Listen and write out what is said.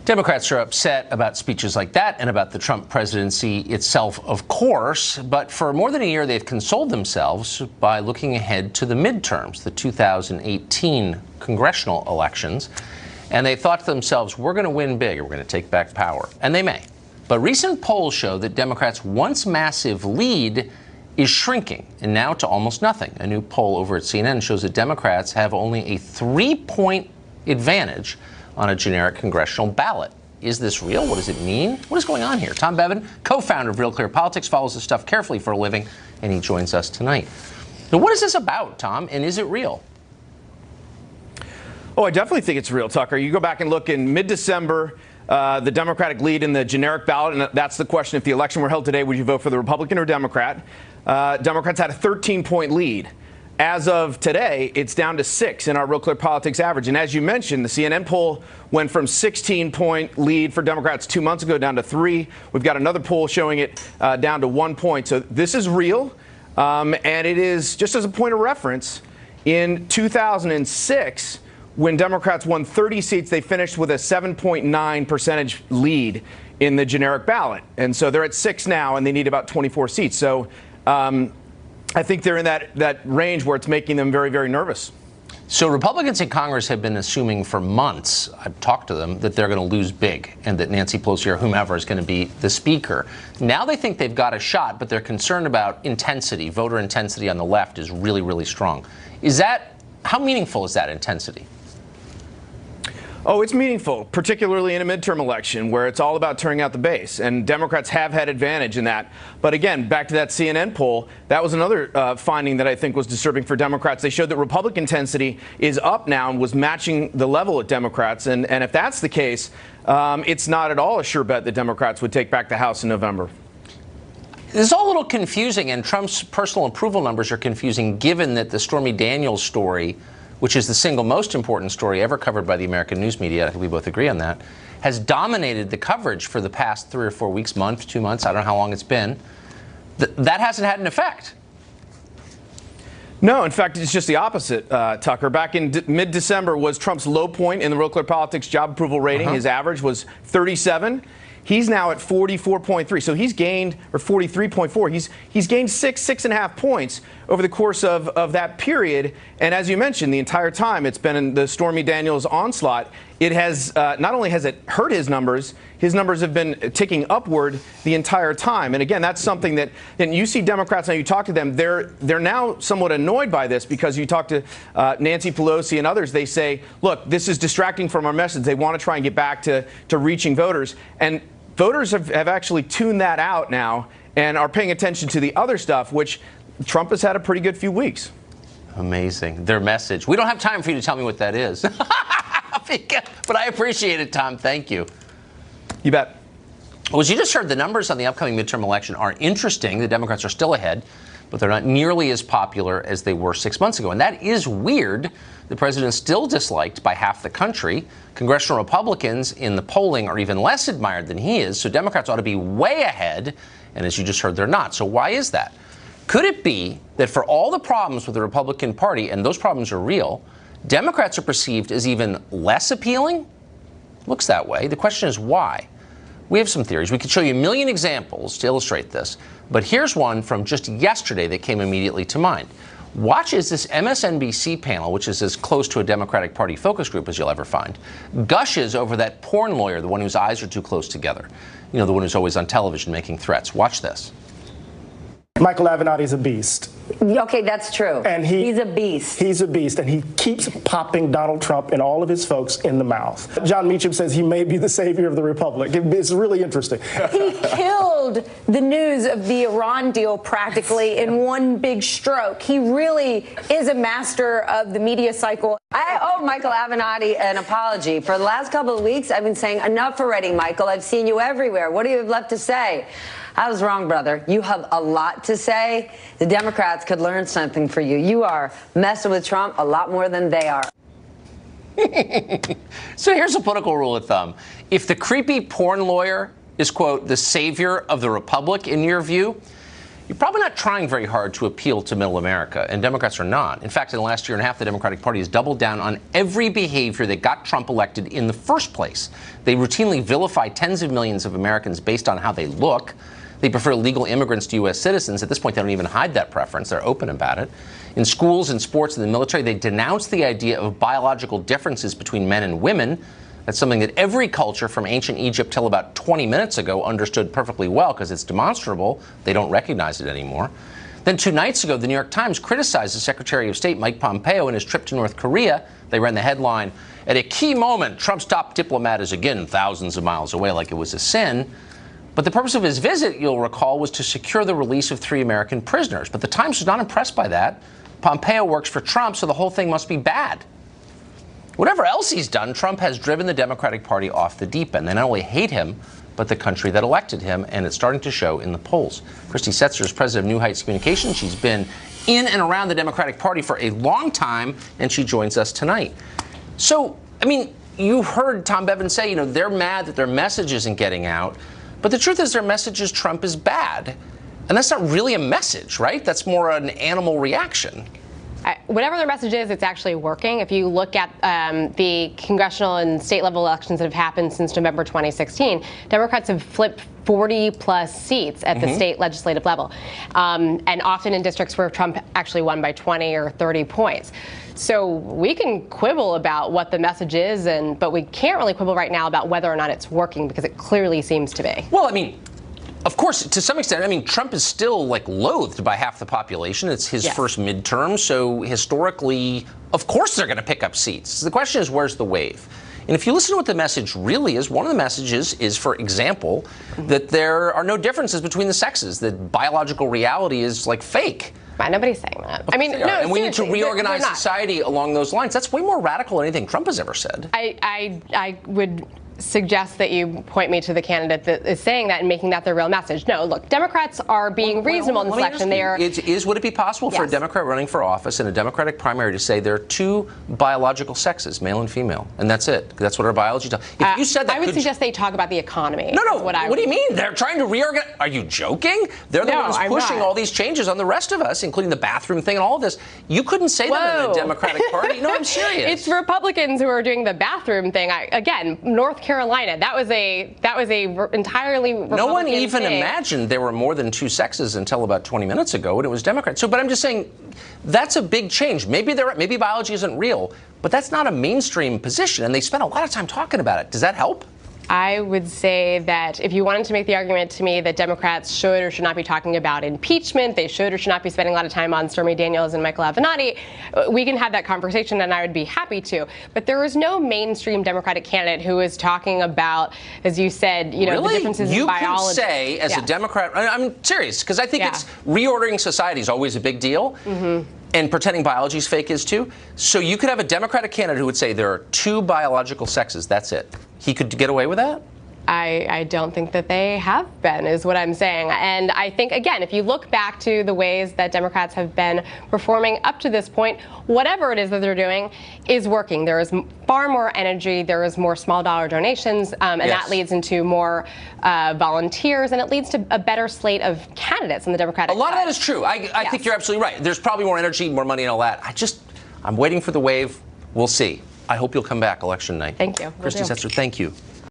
Democrats are upset about speeches like that and about the Trump presidency itself, of course. But for more than a year, they've consoled themselves by looking ahead to the midterms, the 2018 congressional elections. And they thought to themselves, we're going to win big, we're going to take back power. And they may. But recent polls show that Democrats' once massive lead is shrinking, and now to almost nothing. A new poll over at CNN shows that Democrats have only a 3-point advantage on a generic congressional ballot. Is this real? What does it mean? What is going on here? Tom Bevan, co-founder of Real Clear Politics, follows this stuff carefully for a living, and he joins us tonight. So what is this about, Tom, and is it real? Oh, I definitely think it's real, Tucker. You go back and look in mid-December, the Democratic lead in the generic ballot, and that's the question. If the election were held today, would you vote for the Republican or Democrat? Democrats had a 13-point lead. As of today, it's down to 6 in our Real Clear Politics average. And as you mentioned, the CNN poll went from 16-point lead for Democrats 2 months ago down to 3. We've got another poll showing it down to 1 point. So this is real. And it is, just as a point of reference, in 2006, when Democrats won 30 seats, they finished with a 7.9 percentage lead in the generic ballot. And so they're at 6 now, and they need about 24 seats. So I think they're in that range where it's making them very, very nervous. So Republicans in Congress have been assuming for months, I've talked to them, that they're going to lose big and that Nancy Pelosi or whomever is going to be the speaker. Now they think they've got a shot, but they're concerned about intensity. Voter intensity on the left is really, really strong. How meaningful is that intensity? Oh, it's meaningful, particularly in a midterm election where it's all about turning out the base. And Democrats have had advantage in that. But again, back to that CNN poll, that was another finding that I think was disturbing for Democrats. They showed that Republican intensity is up now and was matching the level at Democrats. And if that's the case, it's not at all a sure bet that Democrats would take back the House in November. This is all a little confusing, and Trump's personal approval numbers are confusing given that the Stormy Daniels story, which is the single most important story ever covered by the American news media, I think we both agree on that, has dominated the coverage for the past 3 or 4 weeks, month, 2 months, I don't know how long it's been. That hasn't had an effect. No, in fact, it's just the opposite, Tucker. Back in mid-December was Trump's low point in the Real Clear Politics job approval rating. His average was 37. He's now at 44.3. So he's gained, or 43.4. He's gained 6.5 points over the course of that period. And as you mentioned, the entire time it's been in the Stormy Daniels onslaught. It has not only has it hurt his numbers have been ticking upward the entire time. And again, that's something that, and you see Democrats now, you talk to them, they're now somewhat annoyed by this because you talk to Nancy Pelosi and others. They say, look, this is distracting from our message. They want to try and get back to reaching voters. And voters have actually tuned that out now and are paying attention to the other stuff, which Trump has had a pretty good few weeks. Amazing. Their message. We don't have time for you to tell me what that is. But I appreciate it, Tom. Thank you. You bet. Well, as you just heard, the numbers on the upcoming midterm election are interesting. The Democrats are still ahead, but they're not nearly as popular as they were 6 months ago. And that is weird. The president is still disliked by half the country. Congressional Republicans in the polling are even less admired than he is. So Democrats ought to be way ahead. And as you just heard, they're not. So why is that? Could it be that for all the problems with the Republican Party, and those problems are real, Democrats are perceived as even less appealing? Looks that way. The question is why? We have some theories. We could show you a million examples to illustrate this. But here's one from just yesterday that came immediately to mind. Watch as this MSNBC panel, which is as close to a Democratic Party focus group as you'll ever find, gushes over that porn lawyer, the one whose eyes are too close together. You know, the one who's always on television making threats. Watch this. Michael Avenatti's a beast. Okay, that's true. And he's a beast. He's a beast, and he keeps popping Donald Trump and all of his folks in the mouth. John Meacham says he may be the savior of the republic. It's really interesting. He killed the news of the Iran deal practically in one big stroke. He really is a master of the media cycle. I owe Michael Avenatti an apology. For the last couple of weeks, I've been saying, enough already, Michael. I've seen you everywhere. What do you have left to say? I was wrong, brother. You have a lot to say. The Democrats could learn something for you. You are messing with Trump a lot more than they are. So here's a political rule of thumb. If the creepy porn lawyer is, quote, the savior of the republic in your view, you're probably not trying very hard to appeal to middle America, and Democrats are not. In fact, in the last year and a half, the Democratic Party has doubled down on every behavior that got Trump elected in the first place. They routinely vilify tens of millions of Americans based on how they look. They prefer legal immigrants to U.S. citizens. At this point, they don't even hide that preference. They're open about it. In schools, in sports, and the military, they denounce the idea of biological differences between men and women. That's something that every culture from ancient Egypt till about 20 minutes ago understood perfectly well because it's demonstrable. They don't recognize it anymore. Then 2 nights ago, the New York Times criticized the Secretary of State, Mike Pompeo, in his trip to North Korea. They ran the headline, "At a key moment, Trump's top diplomat is again thousands of miles away," like it was a sin. But the purpose of his visit, you'll recall, was to secure the release of 3 American prisoners. But the Times was not impressed by that. Pompeo works for Trump, so the whole thing must be bad. Whatever else he's done, Trump has driven the Democratic Party off the deep end. They not only hate him, but the country that elected him, and it's starting to show in the polls. Christy Setzer is president of New Heights Communications. She's been in and around the Democratic Party for a long time, and she joins us tonight. So, I mean, you heard Tom Bevan say, they're mad that their message isn't getting out, but the truth is their message is Trump is bad. And that's not really a message, right? That's more an animal reaction. Whatever their message is, it's actually working. If you look at the congressional and state level elections that have happened since November 2016, Democrats have flipped 40-plus seats at the state legislative level, and often in districts where Trump actually won by 20 or 30 points. So we can quibble about what the message is, but we can't really quibble right now about whether or not it's working, because it clearly seems to be. Well, I mean, of course, to some extent, Trump is still loathed by half the population. It's his first midterm, so historically, of course they're going to pick up seats. So the question is, where's the wave? And if you listen to what the message really is, one of the messages is, for example, that there are no differences between the sexes, that biological reality is fake. Nobody's saying that. No, and we need to reorganize society along those lines. That's way more radical than anything Trump has ever said. I would suggest that you point me to the candidate that is saying that and making that their real message. No, look, Democrats are being reasonable in this election. Would it be possible for a Democrat running for office in a Democratic primary to say there are 2 biological sexes, male and female, and that's it? That's what our biology tells. If you said that, I would suggest they talk about the economy. No. What do you mean? They're trying to reorganize. Are you joking? They're the ones pushing all these changes on the rest of us, including the bathroom thing and all of this. You couldn't say that in the Democratic Party. No, I'm serious. It's Republicans who are doing the bathroom thing. Again, North Carolina, that was a entirely Republican No one even thing. imagined there were more than 2 sexes until about 20 minutes ago, and it was Democrats. So, but I'm just saying, that's a big change. Maybe biology isn't real, but that's not a mainstream position, and they spent a lot of time talking about it. Does that help? I would say that if you wanted to make the argument to me that Democrats should or should not be talking about impeachment, they should or should not be spending a lot of time on Stormy Daniels and Michael Avenatti, we can have that conversation, and I would be happy to. But there is no mainstream Democratic candidate who is talking about, as you said, the differences in biology. You could say, as a Democrat, I'm serious, because I think it's reordering society is always a big deal. And pretending biology is fake is too. So you could have a Democratic candidate who would say there are 2 biological sexes. That's it. He could get away with that? I don't think that they have been, is what I'm saying. And I think, again, if you look back to the ways that Democrats have been performing up to this point, whatever it is that they're doing is working. There is far more energy. There is more small dollar donations, and that leads into more volunteers, and it leads to a better slate of candidates in the Democratic side. A lot of that is true. I think you're absolutely right. There's probably more energy, more money, and all that. I'm waiting for the wave. We'll see. I hope you'll come back election night. Thank you. Christy Setzer, thank you.